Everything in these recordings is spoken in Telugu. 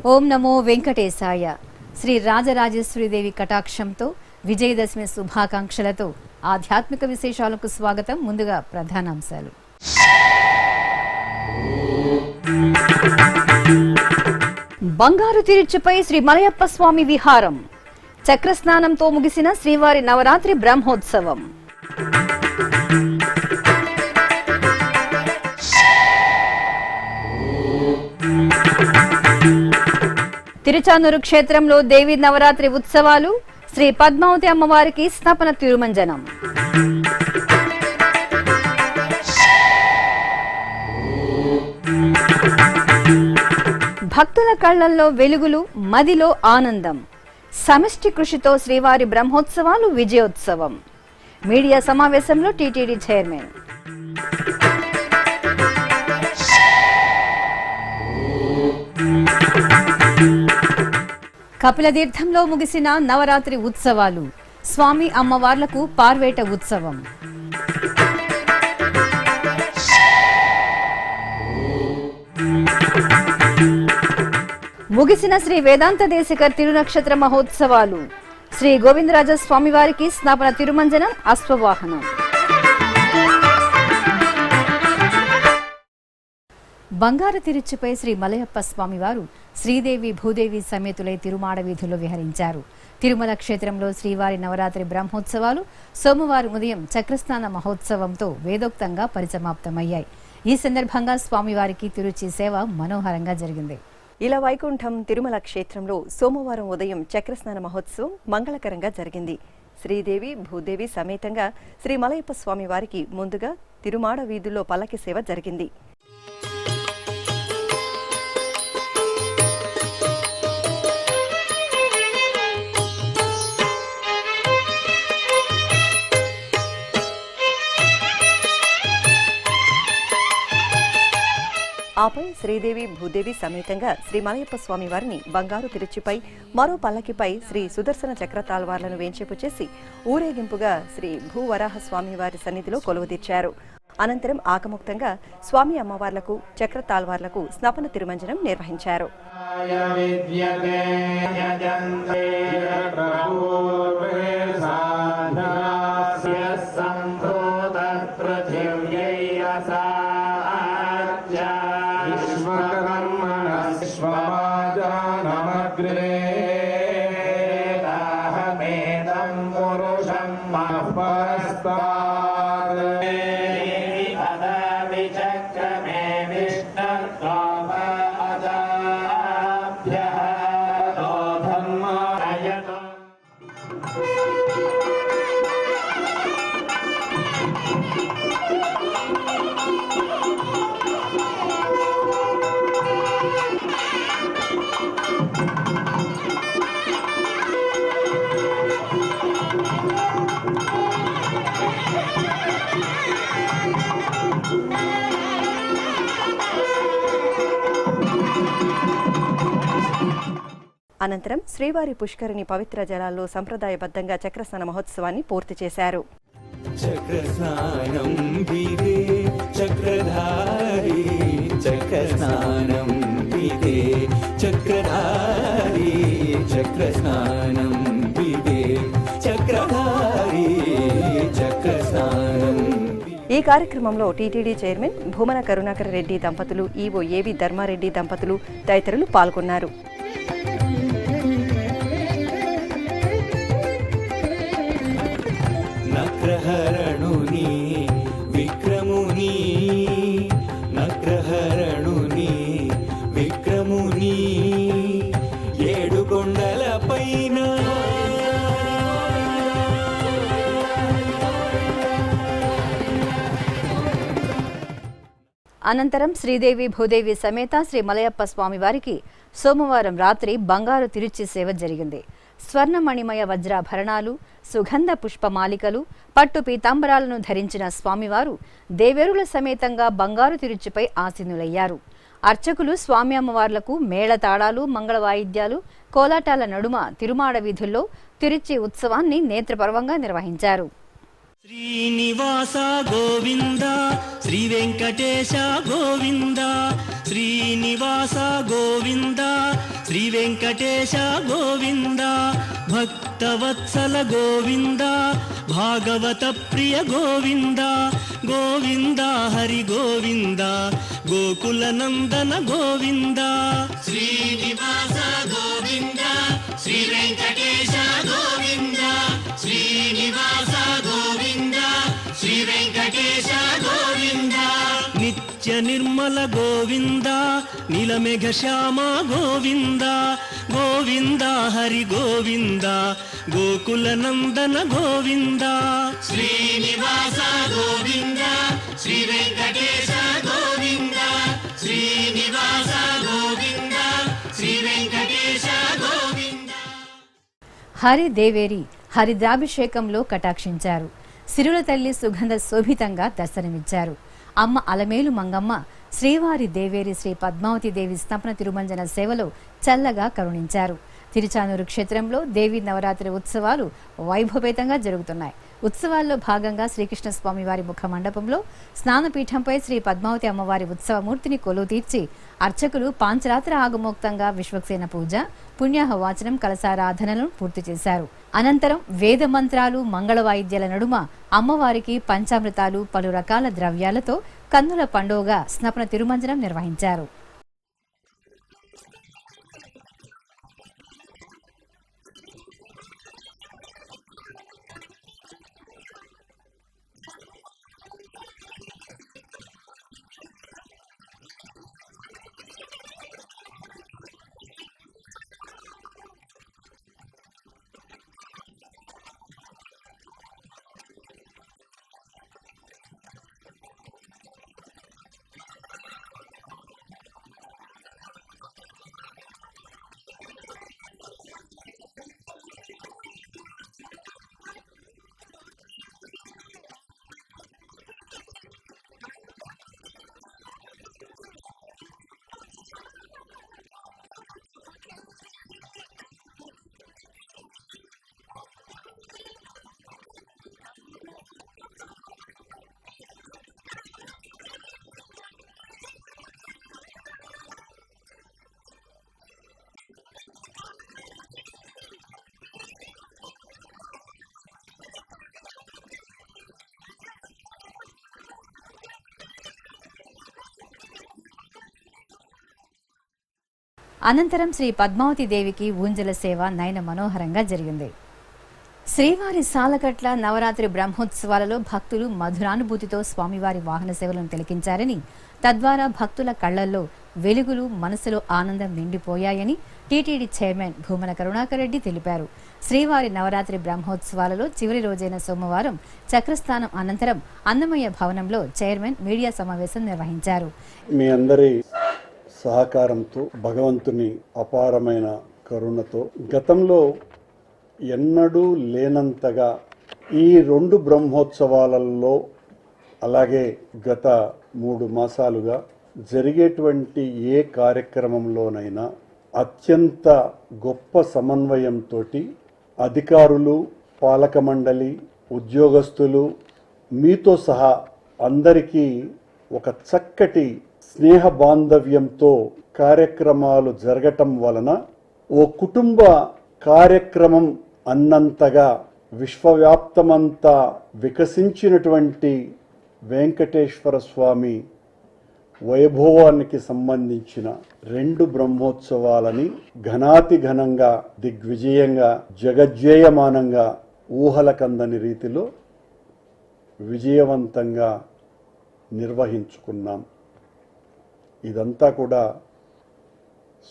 ఓం నమో వెంకటేశాయ. శ్రీ రాజరాజేశ్వరీదేవి కటాక్షంతో విజయదశమి శుభాకాంక్షలతో ఆధ్యాత్మిక విశేషాలకు స్వాగతం. ముందుగా ప్రధానాంశాలు. బంగారు తిరుచుపై శ్రీ మలయప్ప స్వామి విహారం. చక్రస్నానంతో ముగిసిన శ్రీవారి నవరాత్రి బ్రహ్మోత్సవం. తిరుచానూరు క్షేత్రంలో దేవి నవరాత్రి ఉత్సవాలు. శ్రీ పద్మావతి అమ్మవారికి స్నపన తిరుమంజనం. భక్తుల కళ్లల్లో వెలుగులు, మదిలో ఆనందం. సమిష్టి కృషితో శ్రీవారి బ్రహ్మోత్సవాలు విజయోత్సవం. మీడియా సమావేశంలో టీటీడీ చైర్మన్. కపిలతీర్థంలో ముగిసిన నవరాత్రి ఉత్సవాలు. స్వామి అమ్మవార్లకు పార్వేట ఉత్సవం. ముగిసిన శ్రీ వేదాంత దేశికర్ తిరునక్షత్ర మహోత్సవాలు. శ్రీ గోవిందరాజ స్వామివారికి స్నాపన తిరుమంజనం, అశ్వవాహనం. బంగారు తిరుచుపై శ్రీ మలయప్ప స్వామివారు శ్రీదేవి భూదేవి సమేతులై తిరుమాడ వీధుల్లో విహరించారు. తిరుమల క్షేత్రంలో శ్రీవారి నవరాత్రి బ్రహ్మోత్సవాలు సోమవారం ఉదయం చక్రస్నాన మహోత్సవంతో వేదోక్తంగా పరిసమాప్తమయ్యాయి. ఈ సందర్భంగా స్వామివారికి తిరుచి సేవ మనోహరంగా జరిగింది. ఇలా వైకుంఠం తిరుమల క్షేత్రంలో సోమవారం ఉదయం చక్రస్నాన మహోత్సవం మంగళకరంగా జరిగింది. శ్రీదేవి భూదేవి సమేతంగా శ్రీ మలయప్ప స్వామి వారికి ముందుగా తిరుమాడ వీధుల్లో పల్లకి సేవ జరిగింది. ఆపై శ్రీదేవి భూదేవి సమేతంగా శ్రీ మలయప్ప స్వామి వారిని బంగారు తిరుచుపై మరో పల్లకిపై శ్రీ సుదర్శన చక్ర తాల్వార్లను వేంచేపు చేసి ఊరేగింపుగా శ్రీ భూవరాహ స్వామి వారి సన్నిధిలో కొలువుదీర్చారు. అనంతరం ఆకముక్తంగా స్వామి అమ్మవార్లకు చక్ర తాల్వార్లకు స్నపన తిరుమంజనం నిర్వహించారు. అనంతరం శ్రీవారి పుష్కరిణి పవిత్ర జలాల్లో సంప్రదాయబద్ధంగా చక్రస్నాన మహోత్సవాన్ని పూర్తి చేశారు. ఈ కార్యక్రమంలో టీటీడీ చైర్మన్ భూమన కరుణాకర్ రెడ్డి దంపతులు, ఈవో ఏవి ధర్మారెడ్డి దంపతులు తదితరులు పాల్గొన్నారు. నగ్రహరణుని విక్రముని అనంతరం శ్రీదేవి భూదేవి సమేత శ్రీ మలయప్ప స్వామివారికి సోమవారం రాత్రి బంగారు తిరుచి సేవ జరిగింది. స్వర్ణమణిమయ వజ్రాభరణాలు, సుగంధ పుష్పమాలికలు, పట్టు పీతాంబరాలను ధరించిన స్వామివారు దేవేరుల సమేతంగా బంగారు తిరుచిపై ఆసీనులయ్యారు. అర్చకులు స్వామి అమ్మవార్లకు మేళతాళాలు, మంగళవాయిద్యాలు, కోలాటాల నడుమ తిరుమాడ వీధుల్లో తిరుచి ఉత్సవాన్ని నేత్రపర్వంగా నిర్వహించారు. శ్రీనివాస గోవింద శ్రీ వెంకటేశ గోవింద శ్రీనివాస గోవింద శ్రీ వెంకటేశ గోవింద భక్తవత్సల గోవింద భాగవత ప్రియ గోవింద గోవింద హరి గోవింద గోకుల నందన గోవింద శ్రీనివాస గోవింద శ్రీ వెంకటేశ గోవింద శ్రీనివాస గోవింద శ్రీ వెంకటేశ గోవింద నిత్య నిర్మల గోవింద నీలమేఘ శ్యామ గోవింద గోవింద హరి గోవింద గోకుల నందన గోవింద శ్రీనివాస గోవింద శ్రీ వెంకటేశ గోవింద శ్రీనివాస గోవింద శ్రీ వెంకటేశ గోవింద. హరి దేవేరి హరిద్రాభిషేకంలో కటాక్షించారు. సిరుల తల్లి సుగంధ శోభితంగా దర్శనమిచ్చారు. అమ్మ అలమేలు మంగమ్మ శ్రీవారి దేవేరి శ్రీ పద్మావతి దేవి స్థాపన తిరుమంజన సేవలో చల్లగా కరుణించారు. తిరుచానూరు క్షేత్రంలో దేవి నవరాత్రి ఉత్సవాలు వైభవేతంగా జరుగుతున్నాయి. ఉత్సవాల్లో భాగంగా శ్రీకృష్ణ స్వామి వారి ముఖ మండపంలో స్నానపీఠంపై శ్రీ పద్మావతి అమ్మవారి ఉత్సవమూర్తిని కొలువు తీర్చి అర్చకులు పాంచరాత్ర ఆగమోక్తంగా విశ్వక్సేన పూజ, పుణ్యాహ వాచనం, కలశారాధనలను పూర్తి చేశారు. అనంతరం వేద మంత్రాలు, మంగళ వాయిద్యాల నడుమ అమ్మవారికి పంచామృతాలు, పలు రకాల ద్రవ్యాలతో కన్నుల పండుగ స్నపన తిరుమంజనం నిర్వహించారు. అనంతరం శ్రీ పద్మావతి దేవికి ఊంజల సేవ నయన మనోహరంగా జరిగింది. శ్రీవారి సాలకట్ల నవరాత్రి బ్రహ్మోత్సవాలలో భక్తులు మధురానుభూతితో స్వామివారి వాహన సేవలను తిలకించారని, తద్వారా భక్తుల కళ్లల్లో వెలుగులు, మనసులో ఆనందం నిండిపోయాయని టీటీడీ చైర్మన్ భూమన కరుణాకర్ రెడ్డి తెలిపారు. శ్రీవారి నవరాత్రి బ్రహ్మోత్సవాలలో చివరి రోజైన సోమవారం చక్రస్థానం అనంతరం అన్నమయ్య భవనంలో చైర్మన్ మీడియా సమావేశం నిర్వహించారు. మీ అందరి సహకారంతో, భగవంతుని అపారమైన కరుణతో గతంలో ఎన్నడూ లేనంతగా ఈ 2 బ్రహ్మోత్సవాలలో, అలాగే గత 3 మాసాలుగా జరిగేటువంటి ఏ కార్యక్రమంలోనైనా అత్యంత గొప్ప సమన్వయంతో అధికారులు, పాలక మండలి, ఉద్యోగస్తులు, మీతో సహా అందరికీ ఒక చక్కటి స్నేహ బాంధవ్యంతో కార్యక్రమాలు జరగటం వలన ఓ కుటుంబ కార్యక్రమం అన్నంతగా విశ్వవ్యాప్తమంతా వికసించినటువంటి వెంకటేశ్వర స్వామి వైభవానికి సంబంధించిన 2 బ్రహ్మోత్సవాలని ఘనాతి ఘనంగా, దిగ్విజయంగా, జగజ్జేయమానంగా, ఊహలకందని రీతిలో విజయవంతంగా నిర్వహించుకున్నాం. ఇదంతా కూడా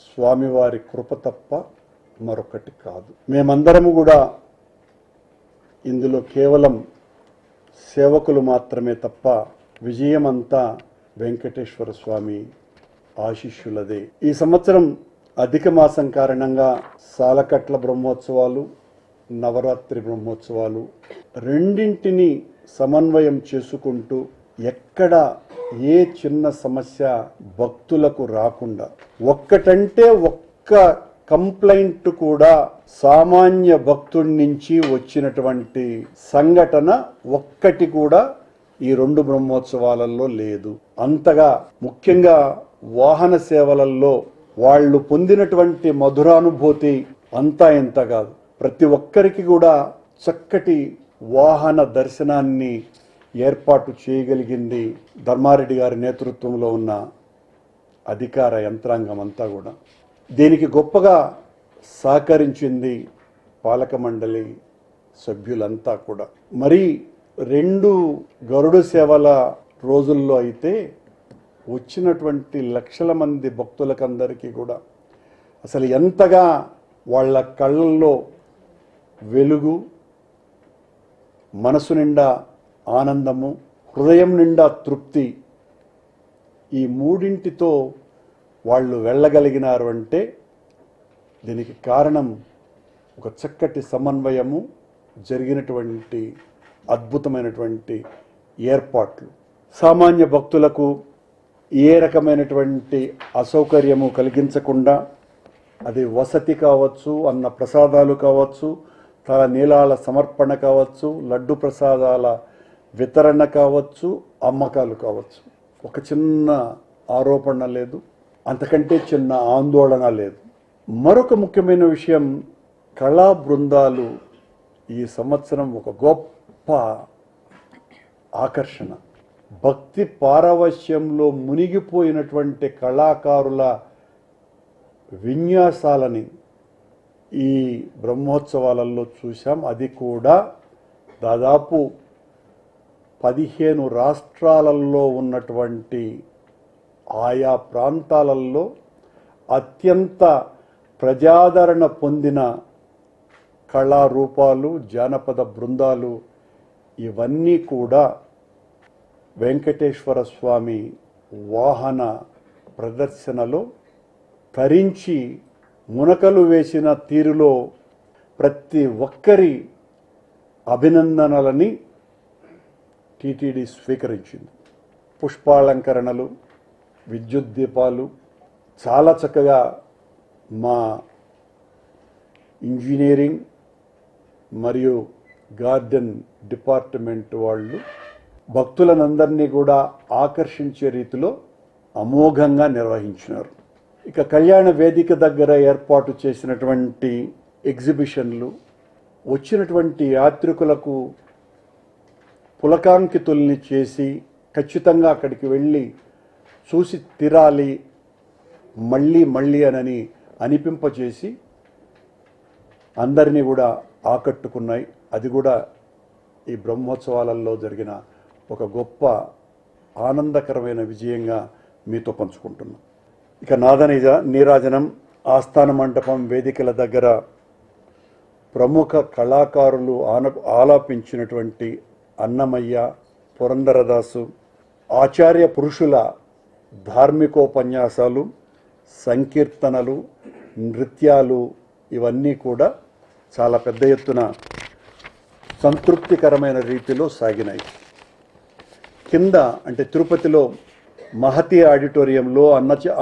స్వామివారి కృప తప్ప మరొకటి కాదు. మేమందరము కూడా ఇందులో కేవలం సేవకులు మాత్రమే తప్ప విజయమంతా వెంకటేశ్వర స్వామి ఆశీస్సులదే. ఈ సంవత్సరం అధిక మాసం కారణంగా సాలకట్ల బ్రహ్మోత్సవాలు, నవరాత్రి బ్రహ్మోత్సవాలు రెండింటిని సమన్వయం చేసుకుంటూ ఎక్కడ ఏ చిన్న సమస్య భక్తులకు రాకుండా, ఒక్కటంటే ఒక్క కంప్లైంట్ కూడా సామాన్య భక్తుడి నుంచి వచ్చినటువంటి సంఘటన ఒక్కటి కూడా ఈ 2 బ్రహ్మోత్సవాలలో లేదు. అంతగా ముఖ్యంగా వాహన సేవలలో వాళ్ళు పొందినటువంటి మధురానుభూతి అంతా ఇంత కాదు. ప్రతి ఒక్కరికి కూడా చక్కటి వాహన దర్శనాన్ని ఏర్పాటు చేయగలిగింది ధర్మారెడ్డి గారి నేతృత్వంలో ఉన్న అధికార యంత్రాంగం అంతా కూడా. దీనికి గొప్పగా సహకరించింది పాలక మండలి సభ్యులంతా కూడా. మరి 2 గరుడ సేవల రోజుల్లో అయితే వచ్చినటువంటి లక్షల మంది భక్తులకందరికీ కూడా అసలు ఎంతగా వాళ్ళ కళ్ళల్లో వెలుగు, మనసు నిండా ఆనందము, హృదయం నిండా తృప్తి, ఈ మూడింటితో వాళ్ళు వెళ్ళగలిగినారు అంటే దీనికి కారణం ఒక చక్కటి సమన్వయము, జరిగినటువంటి అద్భుతమైనటువంటి ఏర్పాట్లు. సామాన్య భక్తులకు ఏ రకమైనటువంటి అసౌకర్యము కలిగించకుండా, అది వసతి కావచ్చు, అన్న ప్రసాదాలు కావచ్చు, తల నీలాల సమర్పణ కావచ్చు, లడ్డు ప్రసాదాల వితరణ కావచ్చు, అమ్మకాలు కావచ్చు, ఒక చిన్న ఆరోపణ లేదు, అంతకంటే చిన్న ఆందోళన లేదు. మరొక ముఖ్యమైన విషయం, కళా బృందాలు ఈ సంవత్సరం ఒక గొప్ప ఆకర్షణ. భక్తి పారవశ్యంలో మునిగిపోయినటువంటి కళాకారుల విన్యాసాలని ఈ బ్రహ్మోత్సవాలలో చూశాం. అది కూడా దాదాపు 15 రాష్ట్రాలలో ఉన్నటువంటి ఆయా ప్రాంతాలలో అత్యంత ప్రజాదరణ పొందిన కళారూపాలు, జానపద బృందాలు ఇవన్నీ కూడా వెంకటేశ్వర స్వామి వాహన ప్రదర్శనలో తరించి మునకలు వేసిన తీరులో ప్రతి ఒక్కరి అభినందనలని టీటీడీ స్వీకరించింది. పుష్పాలంకరణలు, విద్యుత్ దీపాలు చాలా చక్కగా మా ఇంజనీరింగ్ మరియు గార్డెన్ డిపార్ట్మెంట్ వాళ్ళు భక్తులనందరినీ కూడా ఆకర్షించే రీతిలో అమోఘంగా నిర్వహించినారు. ఇక కళ్యాణ వేదిక దగ్గర ఏర్పాటు చేసినటువంటి ఎగ్జిబిషన్లు వచ్చినటువంటి యాత్రికులకు పులకాంకితుల్ని చేసి ఖచ్చితంగా అక్కడికి వెళ్ళి చూసి తీరాలి మళ్ళీ మళ్ళీ అనని అనిపింపచేసి అందరినీ కూడా ఆకట్టుకున్నాయి. అది కూడా ఈ బ్రహ్మోత్సవాలలో జరిగిన ఒక గొప్ప ఆనందకరమైన విజయంగా మీతో పంచుకుంటున్నాం. ఇక నీరాజనం, ఆస్థాన మండపం వేదికల దగ్గర ప్రముఖ కళాకారులు ఆలాపించినటువంటి అన్నమయ్య, పురందరదాసు, ఆచార్య పురుషుల ధార్మికోపన్యాసాలు, సంకీర్తనలు, నృత్యాలు ఇవన్నీ కూడా చాలా పెద్ద ఎత్తున సంతృప్తికరమైన రీతిలో సాగినాయి. కింద అంటే తిరుపతిలో మహతి ఆడిటోరియంలో,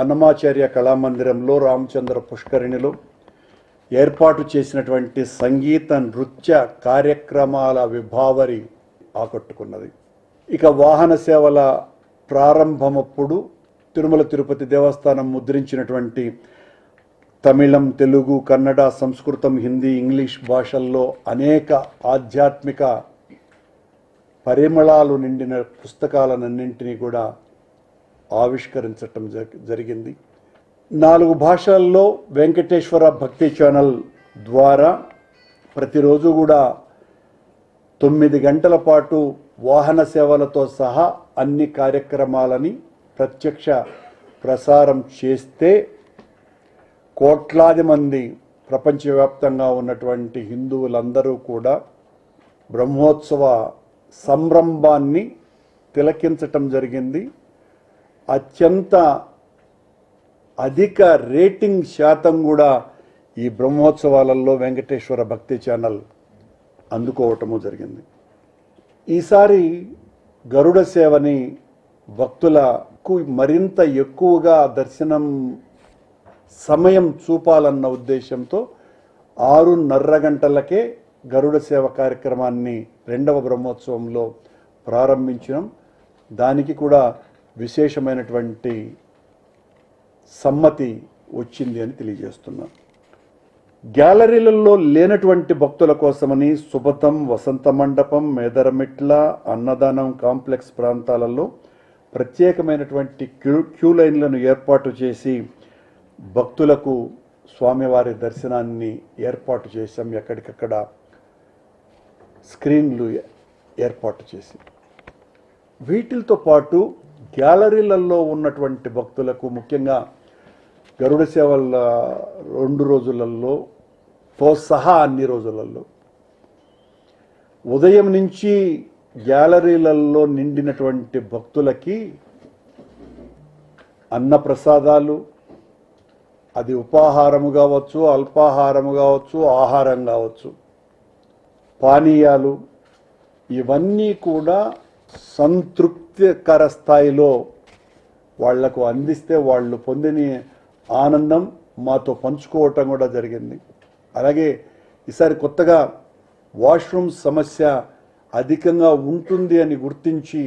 అన్నమాచార్య కళామందిరంలో, రామచంద్ర పుష్కరిణిలో ఏర్పాటు చేసినటువంటి సంగీత నృత్య కార్యక్రమాల విభావరి ఆకట్టుకున్నది. ఇక వాహన సేవల ప్రారంభమప్పుడు తిరుమల తిరుపతి దేవస్థానం ముద్రించినటువంటి తమిళం, తెలుగు, కన్నడ, సంస్కృతం, హిందీ, ఇంగ్లీష్ భాషల్లో అనేక ఆధ్యాత్మిక పరిమళాలు నిండిన పుస్తకాలన్నింటినీ కూడా ఆవిష్కరించటం జరిగింది. 4 భాషల్లో వెంకటేశ్వర భక్తి ఛానల్ ద్వారా ప్రతిరోజు కూడా 9 గంటల పాటు వాహన సేవలతో సహా అన్ని కార్యక్రమాలని ప్రత్యక్ష ప్రసారం చేస్తే కోట్లాది మంది ప్రపంచవ్యాప్తంగా ఉన్నటువంటి హిందువులందరూ కూడా బ్రహ్మోత్సవ సంరంభాన్ని తిలకించటం జరిగింది. అత్యంత అధిక రేటింగ్ శాతం కూడా ఈ బ్రహ్మోత్సవాలలో వెంకటేశ్వర భక్తి ఛానల్ అందుకోవటము జరిగింది. ఈసారి గరుడ సేవని భక్తులకు మరింత ఎక్కువగా దర్శనం సమయం చూపాలన్న ఉద్దేశంతో 6:30 గంటలకే గరుడ సేవ కార్యక్రమాన్ని 2వ బ్రహ్మోత్సవంలో ప్రారంభించడం, దానికి కూడా విశేషమైనటువంటి సమ్మతి వచ్చింది అని తెలియజేస్తున్నాను. గ్యాలరీలలో లేనటువంటి భక్తుల కోసమని సుబతం, వసంత మండపం, మేదరమిట్ల, అన్నదానం కాంప్లెక్స్ ప్రాంతాలలో ప్రత్యేకమైనటువంటి క్యూ లైన్లను ఏర్పాటు చేసి భక్తులకు స్వామివారి దర్శనాన్ని ఏర్పాటు చేశాం. ఎక్కడికక్కడ స్క్రీన్లు ఏర్పాటు చేసి, వీటితో పాటు గ్యాలరీలలో ఉన్నటువంటి భక్తులకు ముఖ్యంగా గరుడ సేవల 2 రోజులలో తో సహా అన్ని రోజులలో ఉదయం నుంచి గ్యాలరీలలో నిండినటువంటి భక్తులకి అన్నప్రసాదాలు, అది ఉపాహారము కావచ్చు, అల్పాహారము కావచ్చు, ఆహారం కావచ్చు, పానీయాలు, ఇవన్నీ కూడా సంతృప్తికర స్థాయిలో వాళ్లకు అందిస్తే వాళ్ళు పొందిన ఆనందం మాతో పంచుకోవటం కూడా జరిగింది. అలాగే ఈసారి కొత్తగా వాష్రూమ్ సమస్య అధికంగా ఉంటుంది అని గుర్తించి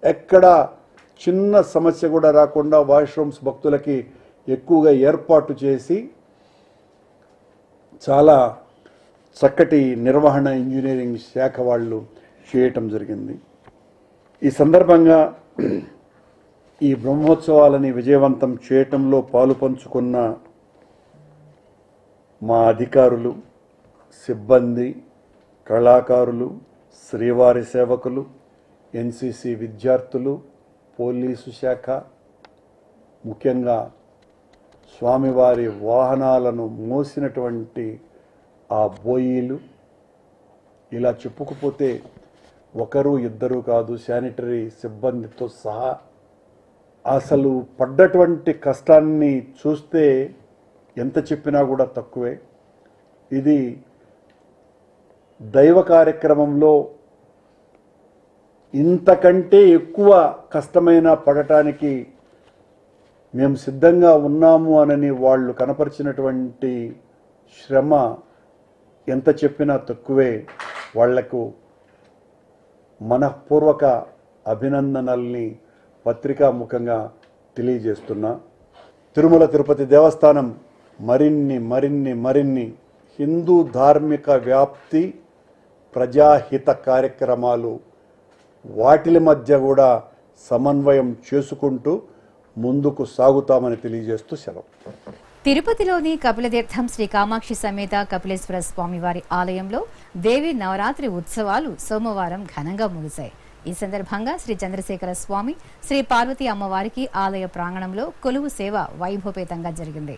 ఎక్కడ చిన్న సమస్య కూడా రాకుండా వాష్రూమ్స్ భక్తులకి ఎక్కువగా ఏర్పాటు చేసి చాలా చక్కటి నిర్వహణ ఇంజనీరింగ్ శాఖ వాళ్ళు చేయటం జరిగింది. ఈ సందర్భంగా ఈ బ్రహ్మోత్సవాలని విజయవంతం చేయటంలో పాలు పంచుకున్న మా అధికారులు, సిబ్బంది, కళాకారులు, శ్రీవారి సేవకులు, ఎన్సిసి విద్యార్థులు, పోలీసు శాఖ, ముఖ్యంగా స్వామివారి వాహనాలను మోసినటువంటి ఆ బోయీలు, ఇలా చెప్పుకుపోతే ఒకరు ఇద్దరు కాదు, శానిటరీ సిబ్బందితో సహా అసలు పడ్డటువంటి కష్టాన్ని చూస్తే ఎంత చెప్పినా కూడా తక్కువే. ఇది దైవ కార్యక్రమంలో ఇంతకంటే ఎక్కువ కష్టమైన పడటానికి మేము సిద్ధంగా ఉన్నాము అనని వాళ్ళు కనపరిచినటువంటి శ్రమ ఎంత చెప్పినా తక్కువే. వాళ్లకు మనఃపూర్వక అభినందనల్ని పత్రికాముఖంగా తెలియజేస్తున్నా. తిరుమల తిరుపతి దేవస్థానం మరిన్ని హిందూ ధార్మిక వ్యాప్తి, ప్రజాహిత కార్యక్రమాలు వాటిల మధ్య కూడా సమన్వయం చేసుకుంటూ ముందుకు సాగుతామని తెలియజేస్తూ సెలవు. తిరుపతిలోని కపిలతీర్థం శ్రీ కామాక్షి సమేత కపిలేశ్వర స్వామివారి ఆలయంలో దేవి నవరాత్రి ఉత్సవాలు సోమవారం ఘనంగా ముగిశాయి. ఈ సందర్భంగా శ్రీ చంద్రశేఖర స్వామి, శ్రీ పార్వతీ అమ్మవారికి ఆలయ ప్రాంగణంలో కొలువు సేవ వైభవపేతంగా జరిగింది.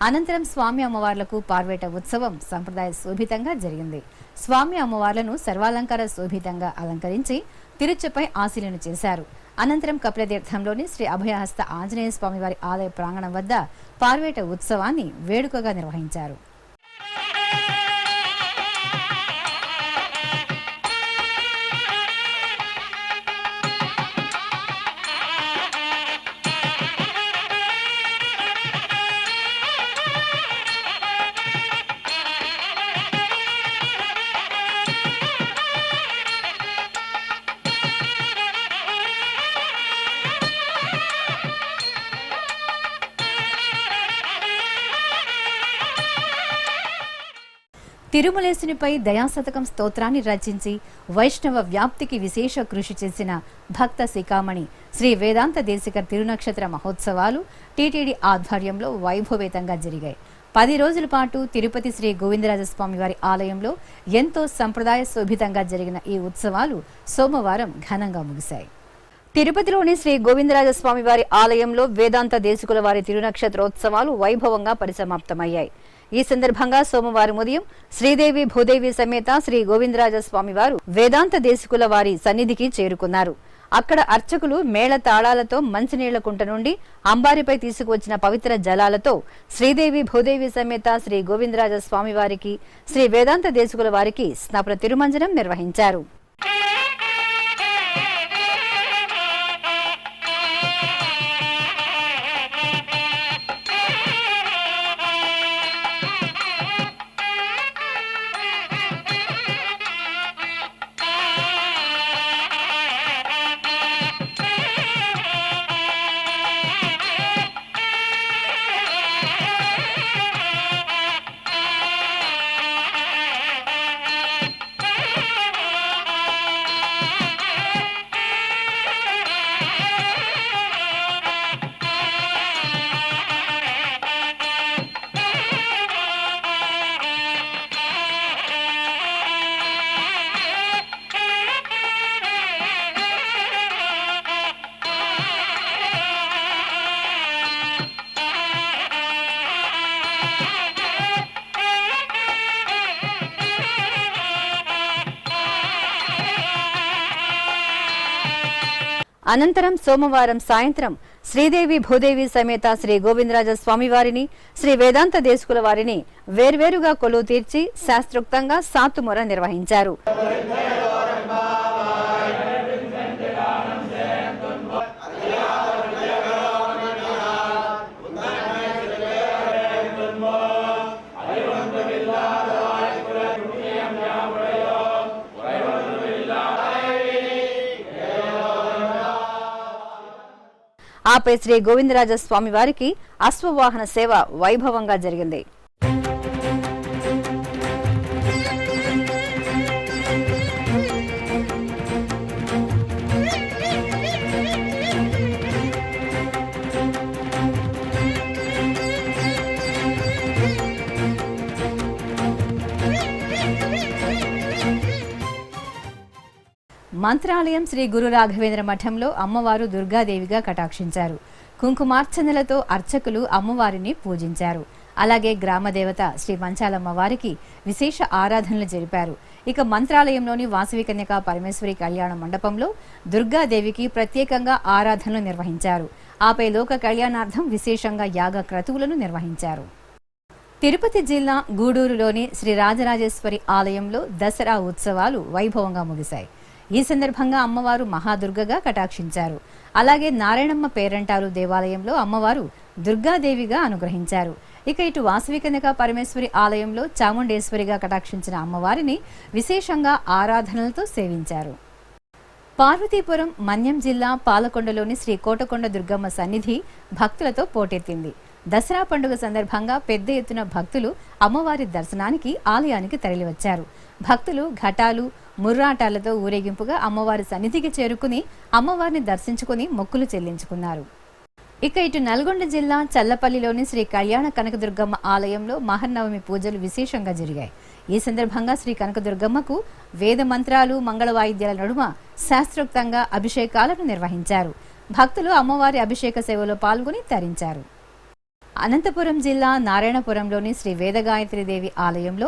అనంతరం స్వామి అమ్మవార్లకు పార్వేట ఉత్సవం సంప్రదాయ శోభితంగా జరిగింది. స్వామి అమ్మవార్లను సర్వాలంకార శోభితంగా అలంకరించి తిరుచుపై ఆశీలను చేశారు. అనంతరం కపిలతీర్థంలోని శ్రీ అభయహస్త ఆంజనేయ స్వామివారి ఆలయ ప్రాంగణం వద్ద పార్వేట ఉత్సవాన్ని వేడుకగా నిర్వహించారు. తిరుమలేశునిపై దయాశతకం స్తోత్రాన్ని రచించి వైష్ణవ వ్యాప్తికి విశేష కృషి చేసిన భక్త శిఖామణి శ్రీ వేదాంత దేశికర్ తిరునక్షత్ర మహోత్సవాలు టీటీడీ ఆధ్వర్యంలో వైభవేతంగా జరిగాయి. 10 రోజుల పాటు తిరుపతి శ్రీ గోవిందరాజస్వామి వారి ఆలయంలో ఎంతో సంప్రదాయ శోభితంగా జరిగిన ఈ ఉత్సవాలు సోమవారం ఘనంగా ముగిశాయి. తిరుపతిలోని శ్రీ గోవిందరాజస్వామి వారి ఆలయంలో వేదాంత దేశికుల వారి తిరునక్షత్రోత్సవాలు వైభవంగా పరిసమాప్తమయ్యాయి. ఈ సందర్భంగా సోమవారం ఉదయం శ్రీదేవి భూదేవి సమేత శ్రీ గోవిందరాజస్వామి వారు వేదాంత దేశికుల వారి సన్నిధికి చేరుకున్నారు. అక్కడ అర్చకులు మేళ తాళాలతో మంచినీళ్ల కుంట నుండి అంబారిపై తీసుకువచ్చిన పవిత్ర జలాలతో శ్రీదేవి భూదేవి సమేత శ్రీ గోవిందరాజ స్వామి వారికి, శ్రీ వేదాంత దేశికుల వారికి స్నాపన తిరుమంజనం నిర్వహించారు. అనంతరం సోమవారం సాయంత్రం శ్రీదేవి భూదేవి సమేత శ్రీ గోవిందరాజ స్వామివారిని, శ్రీ వేదాంత దేశికుల వారిని వేర్వేరుగా కొలువు తీర్చి శాస్త్రోక్తంగా సాతుమొర నిర్వహించారు. ఆపై శ్రీ గోవిందరాజ స్వామి వారికి అశ్వవాహన సేవ వైభవంగా జరిగింది. మంత్రాలయం శ్రీ గురు రాఘవేంద్ర మఠంలో అమ్మవారు దుర్గాదేవిగా కటాక్షించారు. కుంకుమార్చనలతో అర్చకులు అమ్మవారిని పూజించారు. అలాగే గ్రామదేవత శ్రీ మంచాలమ్మ వారికి విశేష ఆరాధనలు జరిపారు. ఇక మంత్రాలయంలోని వాసవి కన్యకా పరమేశ్వరి కళ్యాణ మండపంలో దుర్గాదేవికి ప్రత్యేకంగా ఆరాధనలు నిర్వహించారు. ఆపై లోక కళ్యాణార్థం విశేషంగా యాగ క్రతువులను నిర్వహించారు. తిరుపతి జిల్లా గూడూరులోని శ్రీ రాజరాజేశ్వరి ఆలయంలో దసరా ఉత్సవాలు వైభవంగా ముగిశాయి. ఈ సందర్భంగా అమ్మవారు మహాదుర్గగా కటాక్షించారు. అలాగే నారాయణమ్మ పేరంటారు దేవాలయంలో అమ్మవారు దుర్గాదేవిగా అనుగ్రహించారు. ఇక ఇటు వాసవి కన్యకా పరమేశ్వరి ఆలయంలో చాముండేశ్వరిగా కటాక్షించిన అమ్మవారిని విశేషంగా ఆరాధనలతో సేవించారు. పార్వతీపురం మన్యం జిల్లా పాలకొండలోని శ్రీ కోటకొండ దుర్గమ్మ సన్నిధి భక్తులతో పోటెత్తింది. దసరా పండుగ సందర్భంగా పెద్ద ఎత్తున భక్తులు అమ్మవారి దర్శనానికి ఆలయానికి తరలివచ్చారు. భక్తులు ఘటాలు, ముర్రాటాలతో ఊరేగింపుగా అమ్మవారి సన్నిధికి చేరుకుని అమ్మవారిని దర్శించుకుని మొక్కులు చెల్లించుకున్నారు. ఇక ఇటు నల్గొండ జిల్లా చల్లపల్లిలోని శ్రీ కళ్యాణ కనకదుర్గమ్మ ఆలయంలో మహర్నవమి పూజలు విశేషంగా జరిగాయి. ఈ సందర్భంగా శ్రీ కనకదుర్గమ్మకు వేద మంత్రాలు, మంగళ వాయిద్యాల నడుమ శాస్త్రోక్తంగా అభిషేకాలను నిర్వహించారు. భక్తులు అమ్మవారి అభిషేక సేవలో పాల్గొని తరించారు. అనంతపురం జిల్లా నారాయణపురంలోని శ్రీ వేదగాయత్రీదేవి ఆలయంలో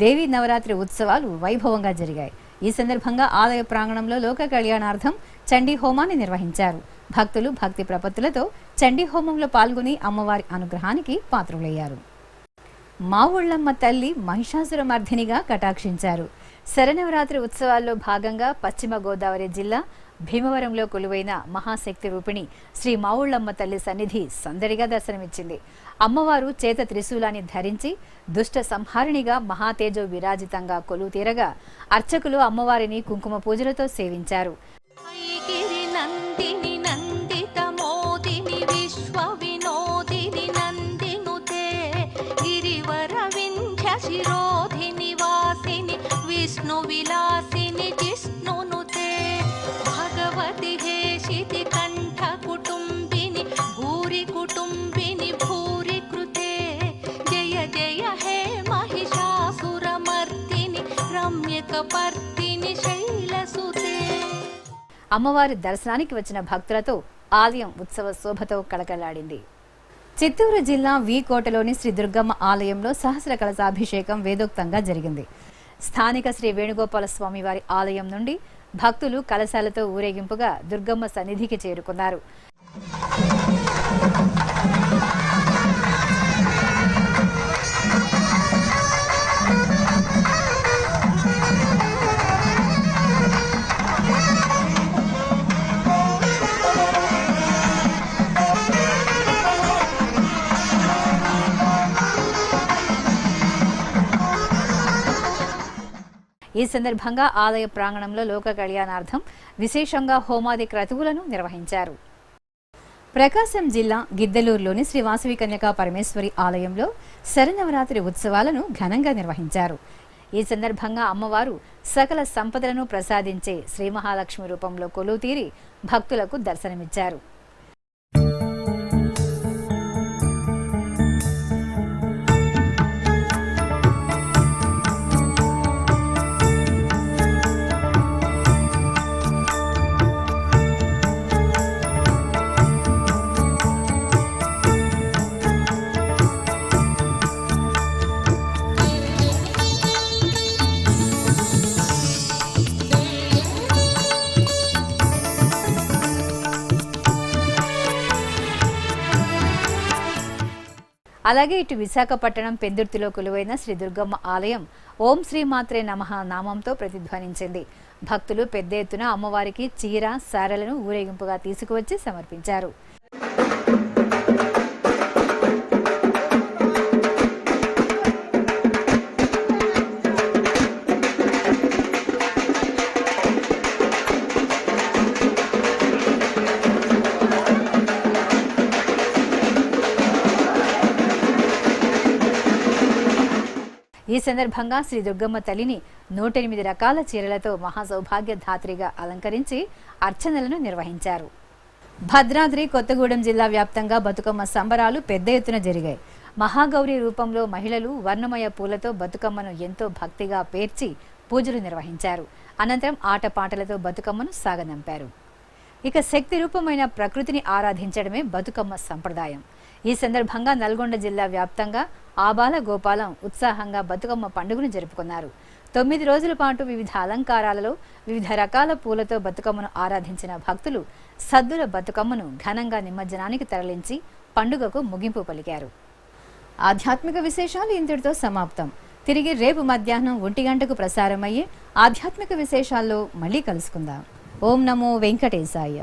దేవీ నవరాత్రి ఉత్సవాలు వైభవంగా జరిగాయి. ఈ సందర్భంగా ఆలయ ప్రాంగణంలో లోక కళ్యాణార్థం చండీ హోమాన్ని నిర్వహించారు. భక్తులు భక్తి ప్రపత్తులతో చండీ హోమంలో పాల్గొని అమ్మవారి అనుగ్రహానికి పాత్రులయ్యారు. మావుళ్ళమ్మ తల్లి మహిషాసురమర్ధినిగా కటాక్షించారు. శరన్నవరాత్రి ఉత్సవాల్లో భాగంగా పశ్చిమ గోదావరి జిల్లా భీమవరంలో కొలువైన మహాశక్తి రూపిణి శ్రీ మావుళ్ళమ్మ తల్లి సన్నిధి సందడిగా దర్శనమిచ్చింది. అమ్మవారు చేత త్రిశూలాన్ని ధరించి దుష్ట సంహారిణిగా మహాతేజో విరాజితంగా కొలువు తీరగా అర్చకులు అమ్మవారిని కుంకుమ పూజలతో సేవించారు. విష్ణు విలాసిని జిష్ణునుతే భగవతి హేషితి కంఠ కుటుంబిని భూరి కుటుంబిని భూరి కృతే జయ జయ హే మహిషాసురమర్దిని రమ్యకపర్దిని శైలసుతే. అమ్మవారి దర్శనానికి వచ్చిన భక్తులతో ఆలయం ఉత్సవ శోభతో కళకళలాడింది. చిత్తూరు జిల్లా వీకోటలోని శ్రీ దుర్గమ్మ ఆలయంలో సహస్ర కలశాభిషేకం వేదోక్తంగా జరిగింది. స్థానిక శ్రీ వేణుగోపాల స్వామి వారి ఆలయం నుండి భక్తులు కలశాలతో ఊరేగింపుగా దుర్గమ్మ సన్నిధికి చేరుకున్నారు. ఈ సందర్భంగా ఆలయ ప్రాంగణంలో లోక కళ్యాణార్థం విశేషంగా హోమాది క్రతువులను నిర్వహించారు. ప్రకాశం జిల్లా గిద్దలూరులోని శ్రీ వాసవి కన్యకా పరమేశ్వరి ఆలయంలో శరన్నవరాత్రి ఉత్సవాలను ఘనంగా నిర్వహించారు. ఈ సందర్భంగా అమ్మవారు సకల సంపదలను ప్రసాదించే శ్రీ మహాలక్ష్మి రూపంలో కొలువుతీరి భక్తులకు దర్శనమిచ్చారు. అలాగే ఇటు విశాఖపట్నం పెందుర్తిలో కొలువైన శ్రీ దుర్గమ్మ ఆలయం ఓం శ్రీ మాత్రే నమః నామంతో ప్రతిధ్వనించింది. భక్తులు పెద్ద ఎత్తున అమ్మవారికి చీర సారెలను ఊరేగింపుగా తీసుకువచ్చి సమర్పించారు. ఈ సందర్భంగా శ్రీ దుర్గమ్మ తల్లిని 108 రకాల చీరలతో మహాసౌభాగ్య ధాత్రిగా అలంకరించి అర్చనలను నిర్వహించారు. భద్రాద్రి కొత్తగూడెం జిల్లా వ్యాప్తంగా బతుకమ్మ సంబరాలు పెద్ద ఎత్తున జరిగాయి. మహాగౌరి రూపంలో మహిళలు వర్ణమయ పూలతో బతుకమ్మను ఎంతో భక్తిగా పేర్చి పూజలు నిర్వహించారు. అనంతరం ఆటపాటలతో బతుకమ్మను సాగనంపారు. ఇక శక్తి రూపమైన ప్రకృతిని ఆరాధించడమే బతుకమ్మ సంప్రదాయం. ఈ సందర్భంగా నల్గొండ జిల్లా వ్యాప్తంగా ఆబాల గోపాలం ఉత్సాహంగా బతుకమ్మ పండుగను జరుపుకున్నారు. 9 రోజుల పాటు వివిధ అలంకారాలలో వివిధ రకాల పూలతో బతుకమ్మను ఆరాధించిన భక్తులు సద్దుల బతుకమ్మను ఘనంగా నిమజ్జనానికి తరలించి పండుగకు ముగింపు పలికారు. ఆధ్యాత్మిక విశేషాలు ఇంతటితో సమాప్తం. తిరిగి రేపు మధ్యాహ్నం 1 గంటకు ప్రసారమయ్యే ఆధ్యాత్మిక విశేషాల్లో మళ్ళీ కలుసుకుందాం. ఓం నమో వెంకటేశాయ.